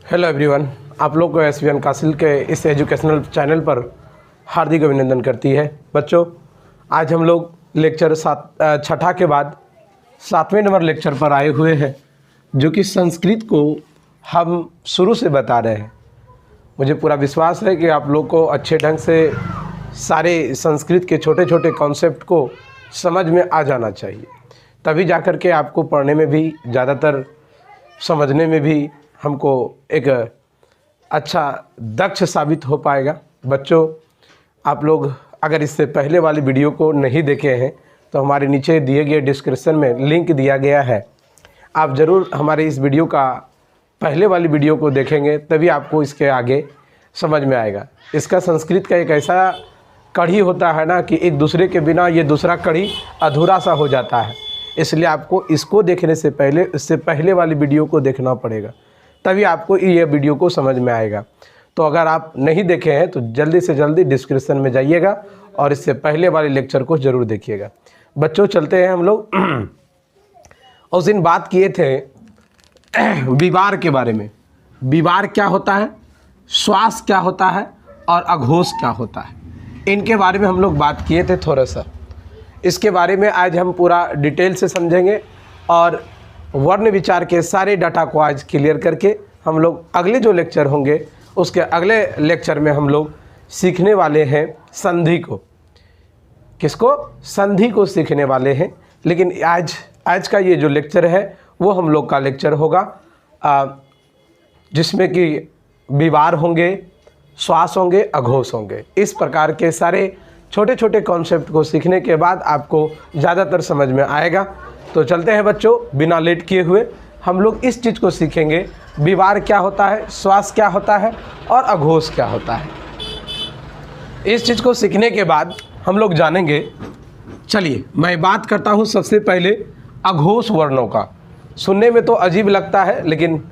Hello everyone, आप लोग को SVN कासिल के इस एजुकेशनल चैनल पर हार्दिक अभिनंदन करती है। बच्चों, आज हम लोग लेक्चर छठा के बाद 7वें नंबर लेक्चर पर आए हुए हैं, जो कि संस्कृत को हम शुरू से बता रहे हैं। मुझे पूरा विश्वास है कि आप लोग को अच्छे ढंग से सारे संस्कृत के छोटे छोटे कॉन्सेप्ट को समझ में आ जाना चाहिए, तभी जाकर के आपको पढ़ने में भी, ज़्यादातर समझने में भी हमको एक अच्छा दक्ष साबित हो पाएगा। बच्चों, आप लोग अगर इससे पहले वाली वीडियो को नहीं देखे हैं तो हमारे नीचे दिए गए डिस्क्रिप्शन में लिंक दिया गया है, आप ज़रूर हमारे इस वीडियो का पहले वाली वीडियो को देखेंगे, तभी आपको इसके आगे समझ में आएगा। इसका संस्कृत का एक ऐसा कड़ी होता है ना कि एक दूसरे के बिना ये दूसरा कड़ी अधूरा सा हो जाता है, इसलिए आपको इसको देखने से पहले इससे पहले वाली वीडियो को देखना पड़ेगा, तभी आपको ये वीडियो को समझ में आएगा। तो अगर आप नहीं देखे हैं तो जल्दी से जल्दी डिस्क्रिप्शन में जाइएगा और इससे पहले वाले लेक्चर को ज़रूर देखिएगा। बच्चों, चलते हैं हम लोग। उस दिन बात किए थे विवार के बारे में। विवार क्या होता है, श्वास क्या होता है और अघोष क्या होता है, इनके बारे में हम लोग बात किए थे थोड़ा सा। इसके बारे में आज हम पूरा डिटेल से समझेंगे और वर्ण विचार के सारे डाटा को आज क्लियर करके हम लोग अगले जो लेक्चर होंगे उसके अगले लेक्चर में हम लोग सीखने वाले हैं संधि को। किसको? संधि को सीखने वाले हैं। लेकिन आज का ये जो लेक्चर है वो हम लोग का लेक्चर होगा जिसमें कि विवार होंगे, श्वास होंगे, अघोष होंगे। इस प्रकार के सारे छोटे छोटे कॉन्सेप्ट को सीखने के बाद आपको ज़्यादातर समझ में आएगा। तो चलते हैं बच्चों, बिना लेट किए हुए हम लोग इस चीज़ को सीखेंगे, विवार क्या होता है, श्वास क्या होता है और अघोष क्या होता है। इस चीज़ को सीखने के बाद हम लोग जानेंगे। चलिए मैं बात करता हूँ सबसे पहले अघोष वर्णों का। सुनने में तो अजीब लगता है, लेकिन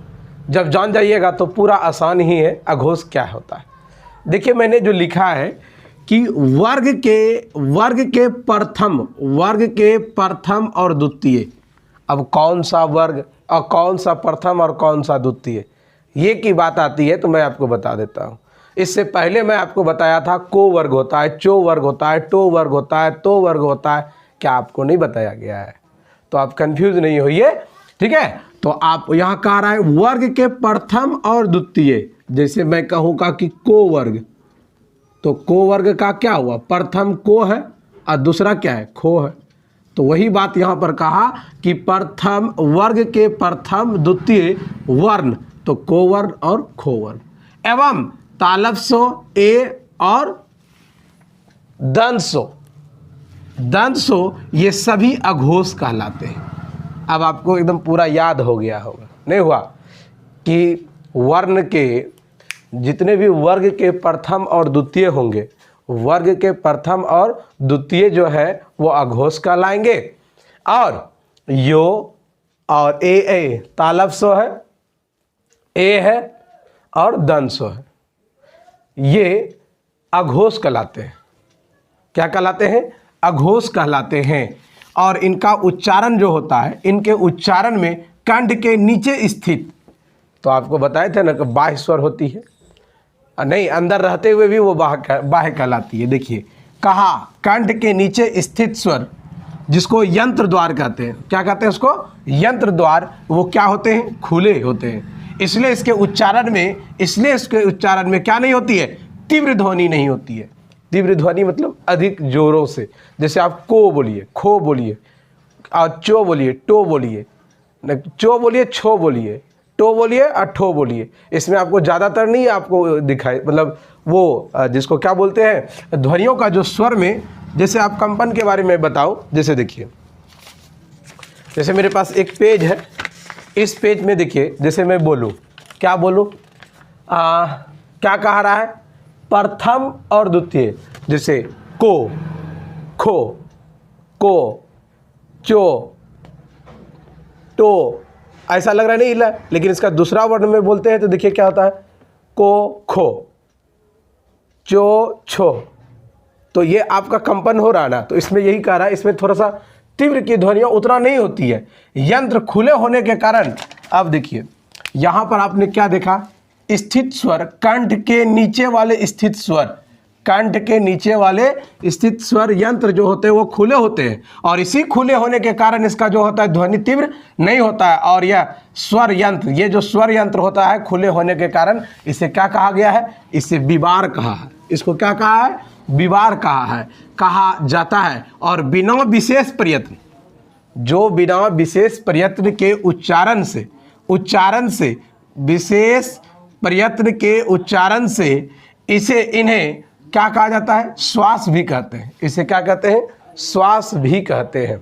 जब जान जाइएगा तो पूरा आसान ही है। अघोष क्या होता है, देखिए मैंने जो लिखा है कि वर्ग के प्रथम और द्वितीय। अब कौन सा वर्ग और कौन सा प्रथम और कौन सा द्वितीय, ये की बात आती है तो मैं आपको बता देता हूँ। इससे पहले मैं आपको बताया था को वर्ग होता है, चो वर्ग होता है, टो वर्ग होता है, तो वर्ग होता है। क्या आपको नहीं बताया गया है? तो आप कंफ्यूज नहीं होइए, ठीक है। तो आप यहाँ कह रहा है वर्ग के प्रथम और द्वितीय। जैसे मैं कहूँगा कि को वर्ग, तो को वर्ग का क्या हुआ? प्रथम को है और दूसरा क्या है? खो है। तो वही बात यहाँ पर कहा कि प्रथम वर्ग के प्रथम द्वितीय वर्ण, तो को वर्ण और खो वर्ण एवं तालव्य ए और दंशो ये सभी अघोष कहलाते हैं। अब आपको एकदम पूरा याद हो गया होगा, नहीं हुआ, कि वर्ण के जितने भी वर्ग के प्रथम और द्वितीय होंगे, वर्ग के प्रथम और द्वितीय जो है वो अघोष कहलाएंगे। और यो और ए तालव्य है, ए है और दंशो है, ये अघोष कहलाते हैं। क्या कहलाते हैं? अघोष कहलाते हैं। और इनका उच्चारण जो होता है, इनके उच्चारण में कंठ के नीचे स्थित, तो आपको बताए थे ना कि बाह्य स्वर होती है, नहीं अंदर रहते हुए भी वो बाह्य कहलाती है। देखिए कहा कंठ के नीचे स्थित स्वर, जिसको यंत्र द्वार कहते हैं। क्या कहते हैं उसको? यंत्र द्वार। वो क्या होते हैं? खुले होते हैं। इसलिए इसके उच्चारण में क्या नहीं होती है? तीव्र ध्वनि नहीं होती है। तीव्र ध्वनि मतलब अधिक जोरों से। जैसे आप को बोलिए, खो बोलिए, और चो बोलिए, टो बोलिए, चो बोलिए, छो बोलिए, टो बोलिए और ठो बोलिए। इसमें आपको ज़्यादातर नहीं आपको दिखाई, मतलब वो जिसको क्या बोलते हैं, ध्वनियों का जो स्वर में, जैसे आप कंपन के बारे में बताओ। जैसे देखिए, जैसे मेरे पास एक पेज है, इस पेज में देखिए, जैसे मैं बोलूँ, क्या बोलूँ, क्या कह रहा है? प्रथम और द्वितीय। जैसे को, खो, को, चो, टो, ऐसा लग रहा है नहीं हिला, लेकिन इसका दूसरा वर्ण में बोलते हैं तो देखिए क्या होता है? को, खो, चो, छो। तो ये आपका कंपन हो रहा है ना, तो इसमें यही कह रहा है, इसमें थोड़ा सा तीव्र की ध्वनियाँ उतना नहीं होती है, यंत्र खुले होने के कारण। अब देखिए यहाँ पर आपने क्या देखा स्थित स्वर, कंठ के नीचे वाले स्थित स्वर, कंठ के नीचे वाले स्थित स्वर यंत्र जो होते हैं वो खुले होते हैं, और इसी खुले होने के कारण इसका जो होता है ध्वनि तीव्र नहीं होता है। और यह स्वर यंत्र, ये जो स्वर यंत्र होता है खुले होने के कारण इसे क्या कहा गया है? इसे विवार कहा है। इसको क्या कहा है? विवार कहा जाता है। और बिना विशेष प्रयत्न, जो बिना विशेष प्रयत्न के उच्चारण से विशेष प्रयत्न के उच्चारण से इन्हें क्या कहा जाता है? श्वास भी कहते हैं। इसे क्या कहते हैं? श्वास भी कहते हैं।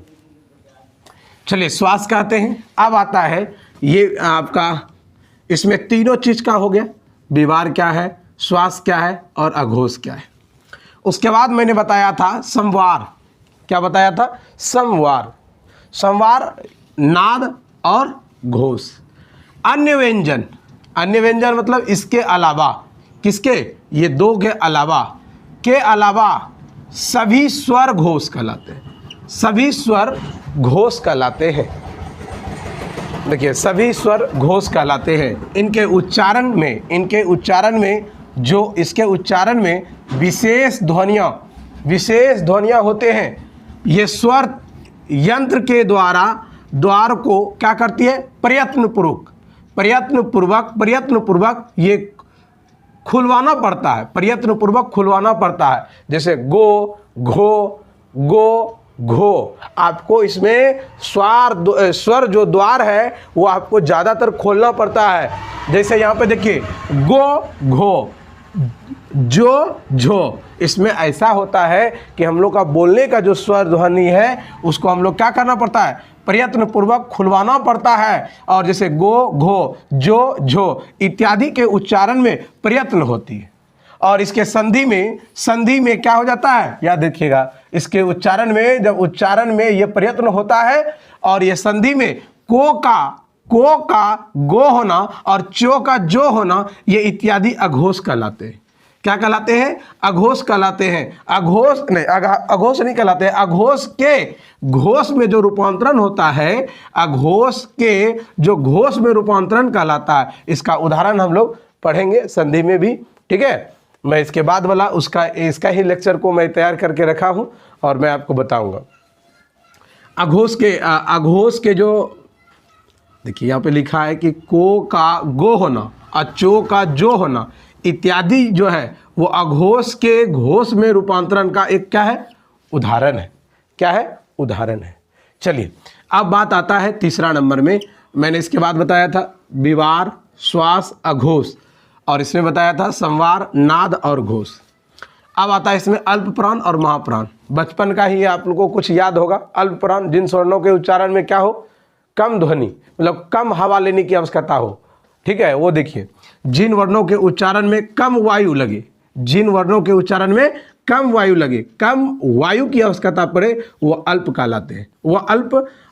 चलिए, श्वास कहते हैं। अब आता है ये आपका, इसमें तीनों चीज का हो गया, विवार क्या है, श्वास क्या है और अघोष क्या है। उसके बाद मैंने बताया था संवार। क्या बताया था? संवार नाद और घोष। अन्य व्यंजन मतलब इसके अलावा, किसके? ये दो के अलावा सभी स्वर घोष कहलाते हैं। सभी स्वर घोष कहलाते हैं। देखिए, सभी स्वर घोष कहलाते हैं। इनके उच्चारण में जो इसके उच्चारण में विशेष ध्वनियाँ होते हैं, ये स्वर यंत्र के द्वार को क्या करती है? प्रयत्नपूर्वक ये खुलवाना पड़ता है। जैसे गो, घो, गो, घो। आपको इसमें स्वर जो द्वार है वो आपको ज़्यादातर खोलना पड़ता है। जैसे यहाँ पे देखिए, गो, घो, जो, झो। इसमें ऐसा होता है कि हम लोग का बोलने का जो स्वर ध्वनि है उसको हम लोग क्या करना पड़ता है? प्रयत्न पूर्वक खुलवाना पड़ता है। और जैसे गो, घो, जो, झो इत्यादि के उच्चारण में प्रयत्न होती है। और इसके संधि में क्या हो जाता है? याद देखिएगा, इसके उच्चारण में, जब उच्चारण में ये प्रयत्न होता है और ये संधि में को का गो होना और चो का जो होना, ये इत्यादि अघोष कहलाते हैं। क्या कहलाते हैं? अघोष कहलाते हैं। अघोष नहीं कहलाते हैं। अघोष के घोष में जो रूपांतरण होता है, अघोष के जो घोष में रूपांतरण कहलाता है। इसका उदाहरण हम लोग पढ़ेंगे संधि में भी, ठीक है। मैं इसके बाद वाला इसका ही लेक्चर को मैं तैयार करके रखा हूं और मैं आपको बताऊंगा। अघोष के जो देखिए यहाँ पे लिखा है कि को का गो होना और चो का जो होना इत्यादि जो है वो अघोष के घोष में रूपांतरण का एक क्या है? उदाहरण है। क्या है? उदाहरण है। चलिए, अब बात आता है तीसरा नंबर में। मैंने इसके बाद बताया था विवार, श्वास, अघोष, और इसमें बताया था संवार, नाद और घोष। अब आता है इसमें अल्पप्राण और महाप्राण। बचपन का ही आप लोगों को कुछ याद होगा। अल्पप्राण जिन स्वर्णों के उच्चारण में क्या हो? कम ध्वनि, मतलब कम हवा लेने की आवश्यकता हो, ठीक है। वो देखिए, जिन वर्णों के उच्चारण में कम वायु लगे, कम वायु की आवश्यकता पड़े, वो अल्प कहलाते हैं। वो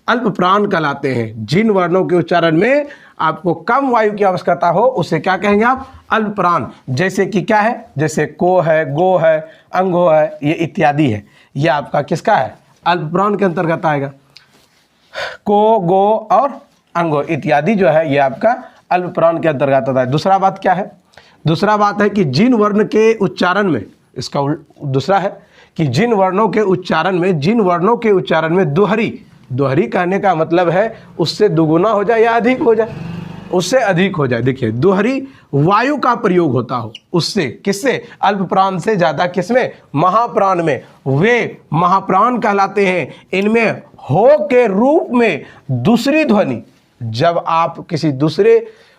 अल्प प्राण कहलाते हैं। जिन वर्णों के उच्चारण में आपको कम वायु की आवश्यकता हो उसे क्या कहेंगे आप? अल्प प्राण। जैसे कि क्या है? जैसे को है, गो है, अंगो है, ये इत्यादि है। ये आपका किसका है? अल्प प्राण के अंतर्गत आएगा। को, गो और अंगो इत्यादि जो है ये आपका अल्प प्राण के अंतर्गत आता है। दूसरा बात क्या है? दूसरा बात है कि जिन वर्ण के उच्चारण में, इसका दूसरा है कि जिन वर्णों के उच्चारण में दोहरी कहने का मतलब है उससे दुगुना हो जाए या अधिक हो जाए, उससे अधिक हो जाए। देखिए, दोहरी वायु का प्रयोग होता हो उससे, किससे? अल्प प्राण से ज़्यादा किसमें? महाप्राण में। वे महाप्राण कहलाते हैं। इनमें हो के रूप में दूसरी ध्वनि, जब आप किसी दूसरे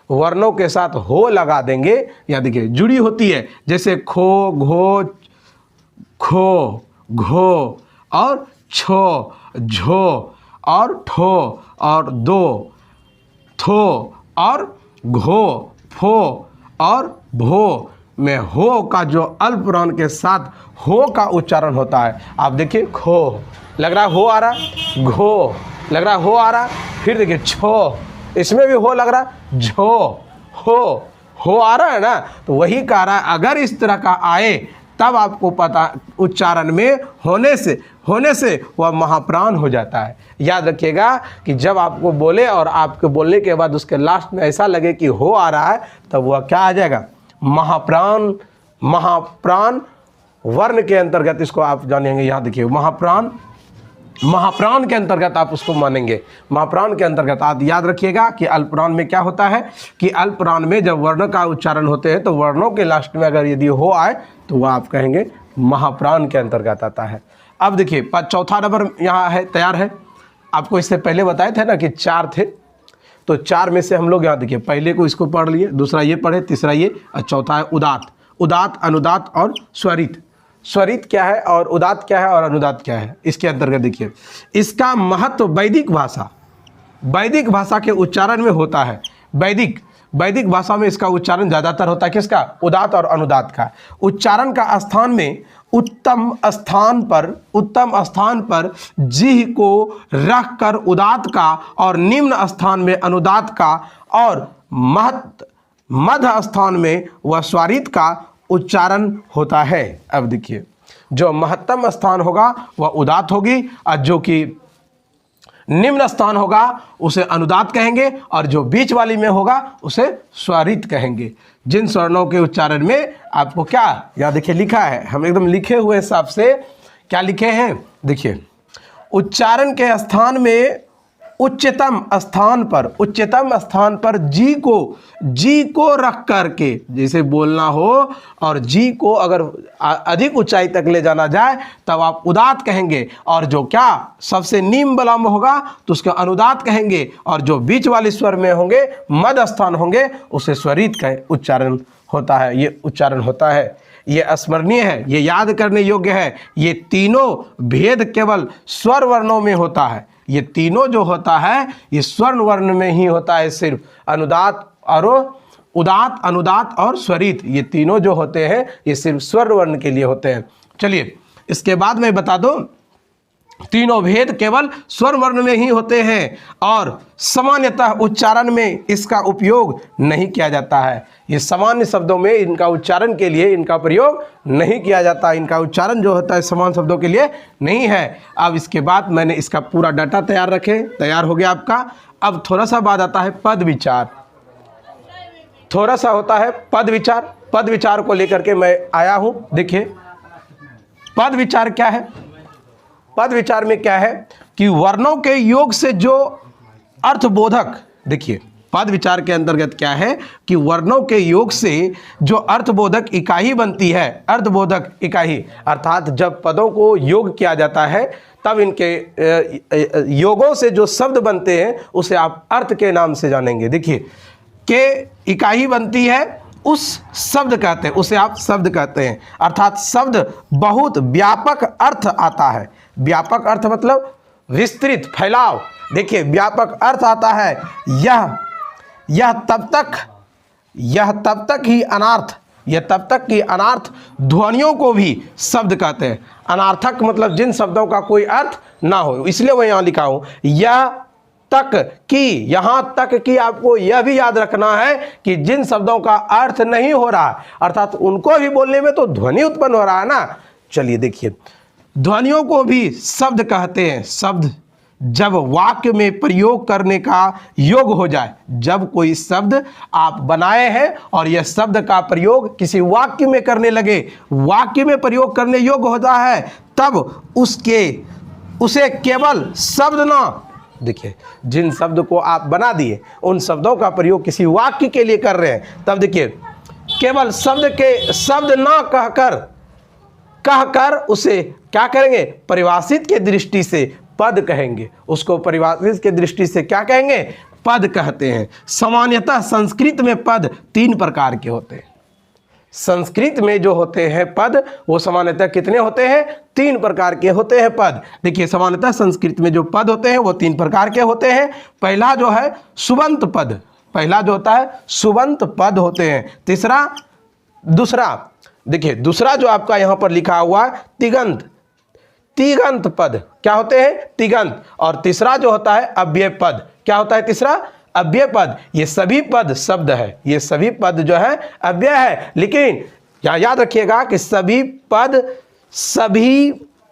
वर्णों के साथ हो लगा देंगे, या देखिए जुड़ी होती है। जैसे खो, घो, खो, घो और छो, झो और ठो और दो, थो और घो, फो और भो में हो का जो अल्प प्राण के साथ हो का उच्चारण होता है। आप देखिए, खो लग रहा हो आ रहा, घो लग रहा हो आ रहा, फिर देखिए छो, इसमें भी हो लग रहा, झो हो आ रहा है ना। तो वही कह रहा है, अगर इस तरह का आए तब आपको पता उच्चारण में होने से वह महाप्राण हो जाता है। याद रखिएगा कि जब आपको बोले और आपके बोलने के बाद उसके लास्ट में ऐसा लगे कि हो आ रहा है, तब वह क्या आ जाएगा, महाप्राण। महाप्राण वर्ण के अंतर्गत इसको आप जानेंगे। यहाँ देखिए महाप्राण के अंतर्गत आप उसको मानेंगे। महाप्राण के अंतर्गत आप याद रखिएगा कि अल्पप्राण में क्या होता है कि अल्पप्राण में जब वर्ण का उच्चारण होते हैं तो वर्णों के लास्ट में अगर यदि हो आए तो वह आप कहेंगे महाप्राण के अंतर्गत आता है। अब देखिए चौथा नंबर यहाँ है, तैयार है। आपको इससे पहले बताए थे ना कि 4 थे, तो 4 में से हम लोग यहाँ देखिए पहले को इसको पढ़ लिए, दूसरा ये पढ़े, तीसरा ये, और चौथा है उदात्त। उदात्त, अनुदात्त और स्वरित। स्वरित क्या है और उदात्त क्या है और अनुदात्त क्या है, इसके अंतर्गत देखिए इसका महत्व वैदिक भाषा के उच्चारण में होता है। वैदिक भाषा में इसका उच्चारण ज़्यादातर होता है किसका, उदात्त और अनुदात्त का। उच्चारण का स्थान में उत्तम स्थान पर जीह को रख कर उदात्त का और निम्न स्थान में अनुदात्त का और मध्य स्थान में वह स्वरित का उच्चारण होता है। अब देखिए जो महत्तम स्थान होगा वह उदात्त होगी और जो कि निम्न स्थान होगा उसे अनुदात्त कहेंगे और जो बीच वाली में होगा उसे स्वरित कहेंगे। जिन स्वर्णों के उच्चारण में आपको क्या यहाँ देखिए लिखा है, हम एकदम लिखे हुए हिसाब से क्या लिखे हैं, देखिए उच्चारण के स्थान में उच्चतम स्थान पर जी को रख करके जैसे बोलना हो और जी को अगर अधिक ऊंचाई तक ले जाना जाए तब आप उदात्त कहेंगे और जो क्या सबसे निम्न वाला में होगा तो उसका अनुदात्त कहेंगे और जो बीच वाले स्वर में होंगे मध्य स्थान होंगे उसे स्वरित का उच्चारण होता है। ये उच्चारण होता है, ये स्मरणीय है, ये याद करने योग्य है। ये तीनों भेद केवल स्वर वर्णों में होता है। ये तीनों जो होता है ये स्वर्ण वर्ण में ही होता है। सिर्फ अनुदात्त और उदात्त, अनुदात्त और स्वरित, ये तीनों जो होते हैं ये सिर्फ स्वर्ण वर्ण के लिए होते हैं। चलिए इसके बाद मैं बता दूं, तीनों भेद केवल स्वर वर्ण में ही होते हैं और सामान्यतः उच्चारण में इसका उपयोग नहीं किया जाता है। ये सामान्य शब्दों में इनका उच्चारण के लिए इनका प्रयोग नहीं किया जाता। इनका उच्चारण जो होता है सामान्य शब्दों के लिए नहीं है। अब इसके बाद मैंने इसका पूरा डाटा तैयार हो गया आपका। अब थोड़ा सा बाद आता है पद विचार, थोड़ा सा होता है पद विचार। पद विचार को लेकर के मैं आया हूँ। देखिए पद विचार क्या है। पद विचार में क्या है कि वर्णों के योग से जो अर्थबोधक, देखिए पद विचार के अंतर्गत क्या है कि वर्णों के योग से जो अर्थबोधक इकाई बनती है, अर्थबोधक इकाई अर्थात जब पदों को योग किया जाता है तब इनके योगों से जो शब्द बनते हैं उसे आप अर्थ के नाम से जानेंगे। देखिए के इकाई बनती है उस शब्द कहते हैं, उसे आप शब्द कहते हैं। अर्थात शब्द बहुत व्यापक अर्थ आता है। व्यापक अर्थ मतलब विस्तृत, फैलाव। देखिए व्यापक अर्थ आता है यह तब तक ही अनार्थ ध्वनियों को भी शब्द कहते हैं। अनार्थक मतलब जिन शब्दों का कोई अर्थ ना हो, इसलिए मैं यहाँ लिखा हूँ यहाँ तक कि आपको यह भी याद रखना है कि जिन शब्दों का अर्थ नहीं हो रहा अर्थात उनको भी बोलने में तो ध्वनि उत्पन्न हो रहा है ना। चलिए देखिए ध्वनियों को भी शब्द कहते हैं। शब्द जब वाक्य में प्रयोग करने का योग हो जाए, जब कोई शब्द आप बनाए हैं और यह शब्द का प्रयोग किसी वाक्य में करने लगे, वाक्य में प्रयोग करने योग्य होता है, तब उसे केवल शब्द ना, देखिए जिन शब्द को आप बना दिए उन शब्दों का प्रयोग किसी वाक्य के लिए कर रहे हैं, तब देखिए केवल शब्द ना कहकर उसे क्या करेंगे, परिभाषित के दृष्टि से पद कहेंगे। उसको परिभाषित के दृष्टि से क्या कहेंगे, पद कहते हैं। सामान्यतः संस्कृत में पद 3 प्रकार के होते हैं। संस्कृत में जो होते हैं पद वो सामान्यतः कितने होते हैं, 3 प्रकार के होते हैं पद। देखिए सामान्यतः संस्कृत में जो पद होते हैं वो 3 प्रकार के होते हैं। पहला जो है सुबंत पद, पहला जो होता है सुबंत पद होते हैं। दूसरा जो आपका यहाँ पर लिखा हुआ तिगंत पद क्या होते हैं, तिगंत। और तीसरा जो होता है अव्यय पद, क्या होता है तीसरा, अव्यय पद। ये सभी पद शब्द है, ये सभी पद जो है अव्यय है, लेकिन यहाँ याद रखिएगा कि सभी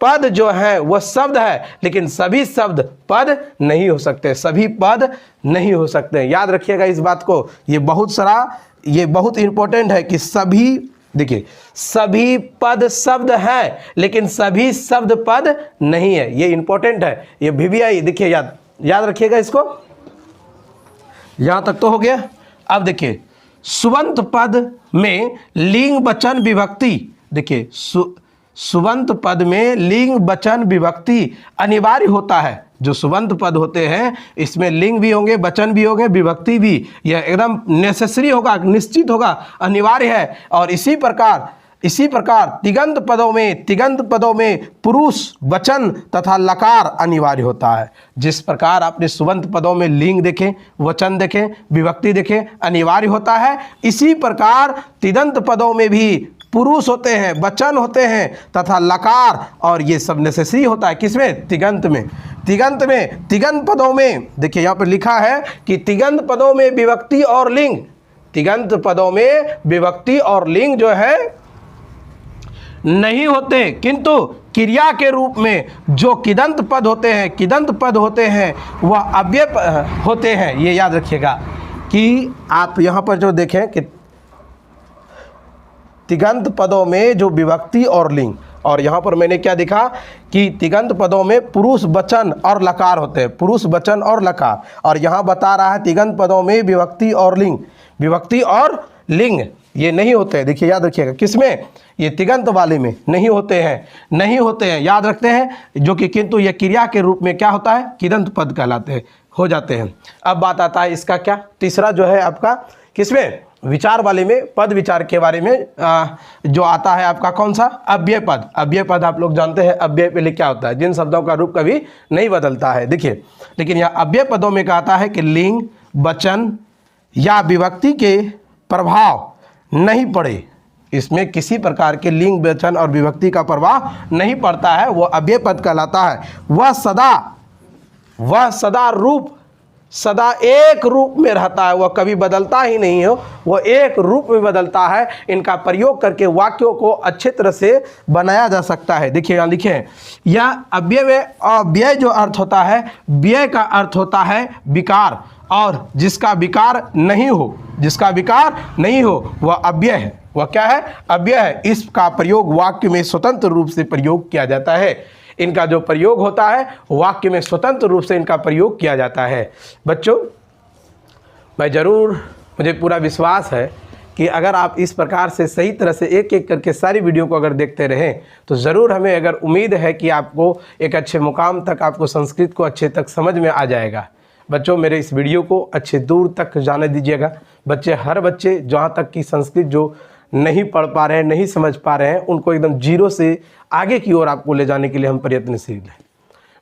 पद जो है वह शब्द है, लेकिन सभी शब्द पद नहीं हो सकते, सभी पद नहीं हो सकते। याद रखिएगा इस बात को, ये बहुत इंपॉर्टेंट है कि सभी, देखिए सभी पद शब्द है लेकिन सभी शब्द पद नहीं है, ये इंपॉर्टेंट है। ये VVI देखिए, याद रखिएगा इसको। यहां तक तो हो गया। अब देखिए सुबंत पद में लिंग वचन विभक्ति, देखिए सुबंत पद में लिंग वचन विभक्ति अनिवार्य होता है। जो सुबंत पद होते हैं इसमें लिंग भी होंगे, वचन भी होंगे, विभक्ति भी, यह एकदम नेसेसरी होगा, निश्चित होगा, अनिवार्य है। और इसी प्रकार तिगंत पदों में पुरुष वचन तथा लकार अनिवार्य होता है। जिस प्रकार आपने सुबंत पदों में लिंग देखें, वचन देखें, विभक्ति देखें, अनिवार्य होता है, इसी प्रकार तिगंत पदों में भी पुरुष होते हैं, वचन होते हैं तथा लकार, और ये सब नेसेसरी होता है। किसमें? तिगंत में। तिगंत पदों में देखिए यहाँ पर लिखा है कि तिगंत पदों में विभक्ति और लिंग, तिगंत पदों में विभक्ति और लिंग जो है नहीं होते, किंतु क्रिया के रूप में जो किदंत पद होते हैं वह अव्यय होते हैं। ये याद रखिएगा कि आप यहाँ पर जो देखें कि तिगंत पदों में जो विभक्ति और लिंग, और यहाँ पर मैंने क्या दिखा कि तिगंत पदों में पुरुष वचन और लकार होते हैं, पुरुष वचन और लकार, और यहाँ बता रहा है तिगंत पदों में विभक्ति और लिंग ये नहीं होते हैं। देखिए याद रखिएगा, किसमें? ये तिगंत वाले में नहीं होते हैं, याद रखते हैं, जो कि किंतु ये क्रिया के रूप में क्या होता है? किदंत पद कहलाते हो जाते हैं। अब बात आता है इसका क्या, तीसरा जो है आपका किसमें? विचार वाले में, पद विचार के बारे में जो आता है आपका कौन सा? अव्यय पद। अव्यय पद आप लोग जानते हैं अव्यय पहले क्या होता है, जिन शब्दों का रूप कभी नहीं बदलता है। देखिए लेकिन यहाँ अव्यय पदों में कहता है कि लिंग, वचन या विभक्ति के प्रभाव नहीं पड़े, इसमें किसी प्रकार के लिंग, वचन और विभक्ति का प्रभाव नहीं पड़ता है, वो अव्यय पद कहलाता है। वह सदा एक रूप में रहता है, वह कभी बदलता ही नहीं हो, वह एक रूप में बदलता है। इनका प्रयोग करके वाक्यों को अच्छे तरह से बनाया जा सकता है। देखिए यहाँ लिखे हैं, यह अव्यय में अव्यय जो अर्थ होता है, व्यय का अर्थ होता है विकार, और जिसका विकार नहीं हो वह अव्यय है। वह क्या है? अव्यय है। इसका प्रयोग वाक्य में स्वतंत्र रूप से प्रयोग किया जाता है। इनका जो प्रयोग होता है वाक्य में स्वतंत्र रूप से इनका प्रयोग किया जाता है। बच्चों मुझे पूरा विश्वास है कि अगर आप इस प्रकार से सही तरह से एक एक करके सारी वीडियो को अगर देखते रहें तो ज़रूर हमें अगर उम्मीद है कि आपको एक अच्छे मुकाम तक, आपको संस्कृत को अच्छे तक समझ में आ जाएगा। बच्चों मेरे इस वीडियो को अच्छे दूर तक जाने दीजिएगा। हर बच्चे जहाँ तक कि संस्कृत जो नहीं पढ़ पा रहे हैं, नहीं समझ पा रहे हैं, उनको एकदम जीरो से आगे की ओर आपको ले जाने के लिए हम प्रयत्नशील हैं।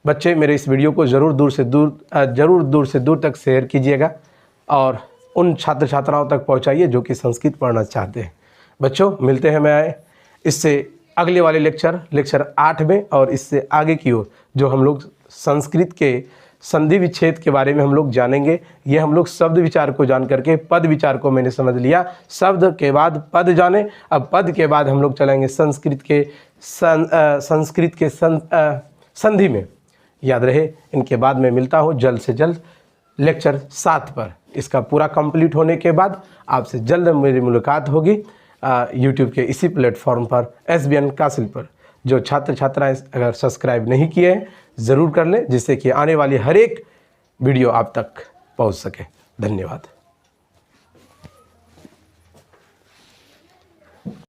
बच्चे मेरे इस वीडियो को ज़रूर दूर से दूर तक शेयर कीजिएगा और उन छात्र छात्राओं तक पहुंचाइए जो कि संस्कृत पढ़ना चाहते हैं। बच्चों मिलते हैं मैं इससे अगले वाले लेक्चर 8 में, और इससे आगे की ओर जो हम लोग संस्कृत के संधि विच्छेद के बारे में हम लोग जानेंगे। ये हम लोग शब्द विचार को जान करके पद विचार को मैंने समझ लिया, शब्द के बाद पद जाने, अब पद के बाद हम लोग चलेंगे संस्कृत के संधि में। याद रहे, इनके बाद मैं मिलता हूँ जल्द से जल्द लेक्चर 7 पर। इसका पूरा कंप्लीट होने के बाद आपसे जल्द मेरी मुलाकात होगी यूट्यूब के इसी प्लेटफॉर्म पर SBN कासिल पर। जो छात्र छात्राएं अगर सब्सक्राइब नहीं किए हैं ज़रूर कर लें, जिससे कि आने वाली हर एक वीडियो आप तक पहुंच सके। धन्यवाद।